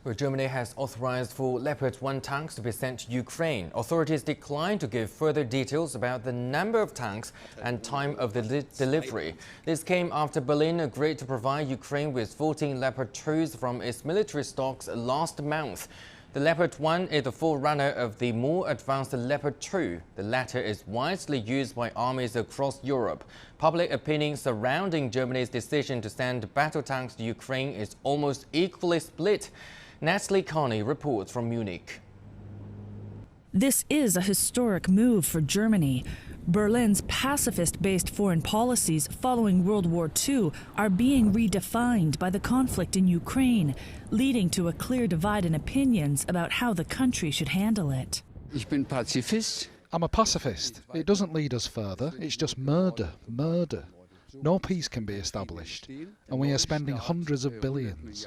Well, Germany has authorized 4 Leopard 1 tanks to be sent to Ukraine. Authorities declined to give further details about the number of tanks and time of the delivery. This came after Berlin agreed to provide Ukraine with 14 Leopard 2s from its military stocks last month. The Leopard 1 is the forerunner of the more advanced Leopard 2. The latter is widely used by armies across Europe. Public opinion surrounding Germany's decision to send battle tanks to Ukraine is almost equally split. Natalie Carney reports from Munich. This is a historic move for Germany. Berlin's pacifist-based foreign policies following World War II are being redefined by the conflict in Ukraine, leading to a clear divide in opinions about how the country should handle it. I'm a pacifist. It doesn't lead us further. It's just murder, murder. No peace can be established, and we are spending hundreds of billions.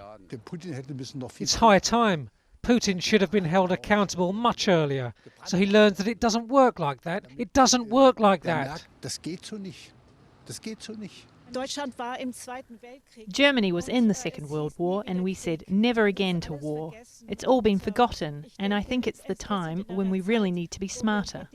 It's high time. Putin should have been held accountable much earlier, so he learns that it doesn't work like that. It doesn't work like that. Germany was in the Second World War, and we said never again to war. It's all been forgotten, and I think it's the time when we really need to be smarter.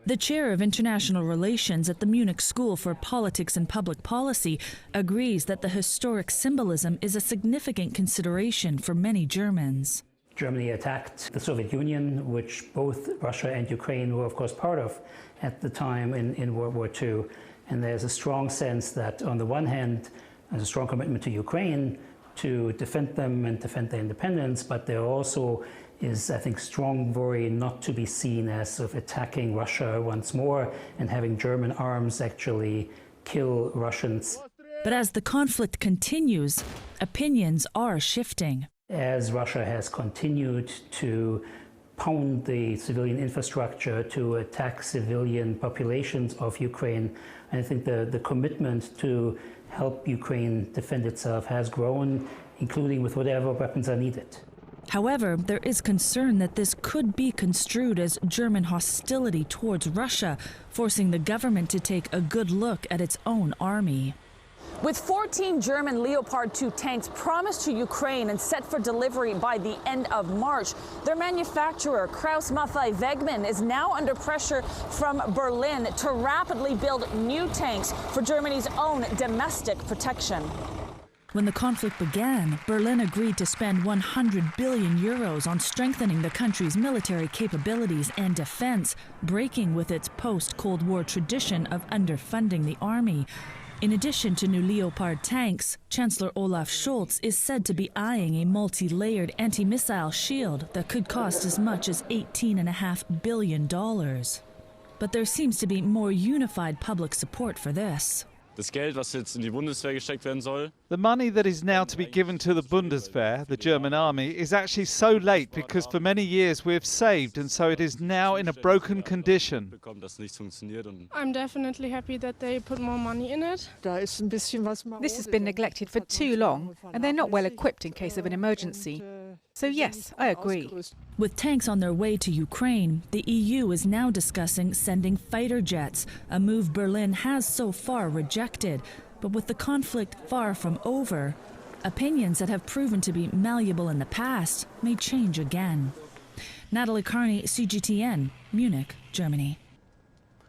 The chair of international relations at the Munich School for Politics and Public Policy agrees that the historic symbolism is a significant consideration for many Germans. Germany attacked the Soviet Union, which both Russia and Ukraine were, of course, part of at the time in World War II. And there's a strong sense that, on the one hand, there's a strong commitment to Ukraine to defend them and defend their independence, but there also is, I think, strong worry not to be seen as sort of attacking Russia once more and having German arms actually kill Russians. But as the conflict continues, opinions are shifting. As Russia has continued to pound the civilian infrastructure, to attack civilian populations of Ukraine, I think the commitment to help Ukraine defend itself has grown, including with whatever weapons are needed. However, there is concern that this could be construed as German hostility towards Russia, forcing the government to take a good look at its own army. With 14 German Leopard 2 tanks promised to Ukraine and set for delivery by the end of March, their manufacturer, Krauss-Maffei-Wegmann, is now under pressure from Berlin to rapidly build new tanks for Germany's own domestic protection. When the conflict began, Berlin agreed to spend 100 billion euros on strengthening the country's military capabilities and defense, breaking with its post-Cold War tradition of underfunding the army. In addition to new Leopard tanks, Chancellor Olaf Scholz is said to be eyeing a multi-layered anti-missile shield that could cost as much as $18.5 billion. But there seems to be more unified public support for this. The money that is now to be given to the Bundeswehr, the German army, is actually so late because for many years we have saved, and so it is now in a broken condition. I'm definitely happy that they put more money in it. This has been neglected for too long, and they're not well equipped in case of an emergency. So yes, I agree. With tanks on their way to Ukraine, the EU is now discussing sending fighter jets, a move Berlin has so far rejected. But with the conflict far from over, opinions that have proven to be malleable in the past may change again. Natalie Carney, CGTN, Munich, Germany.